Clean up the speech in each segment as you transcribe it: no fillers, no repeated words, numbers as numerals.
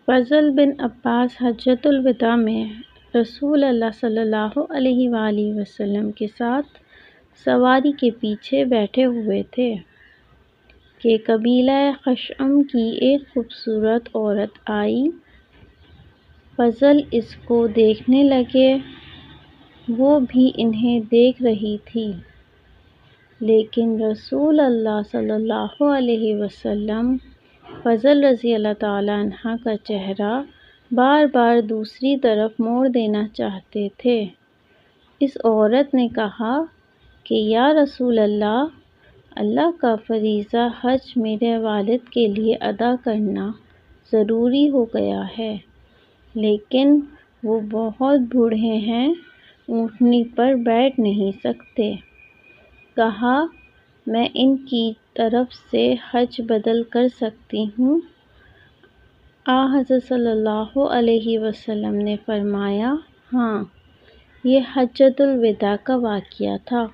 فضل بن عباس حجۃ الوداع میں رسول اللہ صلی اللہ علیہ وآلہ وسلم کے ساتھ سواری کے پیچھے بیٹھے ہوئے تھے کہ قبیلہ خشعم کی ایک خوبصورت عورت آئی۔ فضل اس کو دیکھنے لگے، وہ بھی انہیں دیکھ رہی تھی، لیکن رسول اللہ صلی اللہ علیہ وسلم فضل رضی اللہ تعالیٰ عنہ کا چہرہ بار بار دوسری طرف موڑ دینا چاہتے تھے۔ اس عورت نے کہا کہ یا رسول اللہ، اللہ کا فریضہ حج میرے والد کے لیے ادا کرنا ضروری ہو گیا ہے، لیکن وہ بہت بوڑھے ہیں، اونٹنی پر بیٹھ نہیں سکتے۔ کہا میں ان کی طرف سے حج بدل کر سکتی ہوں؟ حضرت صلی اللہ علیہ وسلم نے فرمایا ہاں، یہ حجۃ الوداع کا واقعہ تھا۔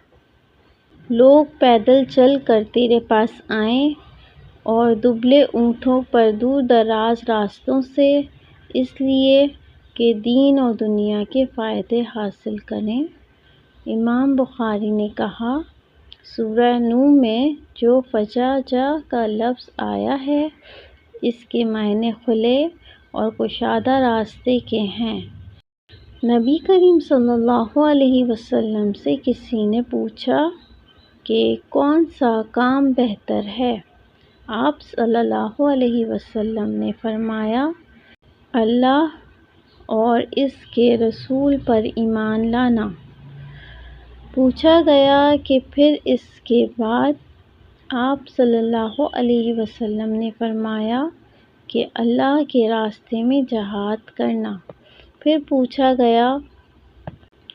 لوگ پیدل چل کر تیرے پاس آئیں اور دبلے اونٹوں پر دور دراز راستوں سے، اس لیے کہ دین اور دنیا کے فائدے حاصل کریں۔ امام بخاری نے کہا، سورہ نوح میں جو فجاجہ کا لفظ آیا ہے، اس کے معنی کھلے اور کشادہ راستے کے ہیں۔ نبی کریم صلی اللہ علیہ وسلم سے کسی نے پوچھا کہ کون سا کام بہتر ہے؟ آپ صلی اللہ علیہ وسلم نے فرمایا، اللہ اور اس کے رسول پر ایمان لانا۔ پوچھا گیا کہ پھر اس کے بعد؟ آپ صلی اللہ علیہ وسلم نے فرمایا کہ اللہ کے راستے میں جہاد کرنا۔ پھر پوچھا گیا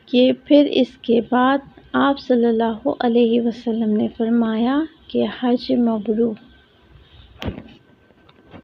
کہ پھر اس کے بعد؟ آپ صلی اللہ علیہ وسلم نے فرمایا کہ حج مبرور۔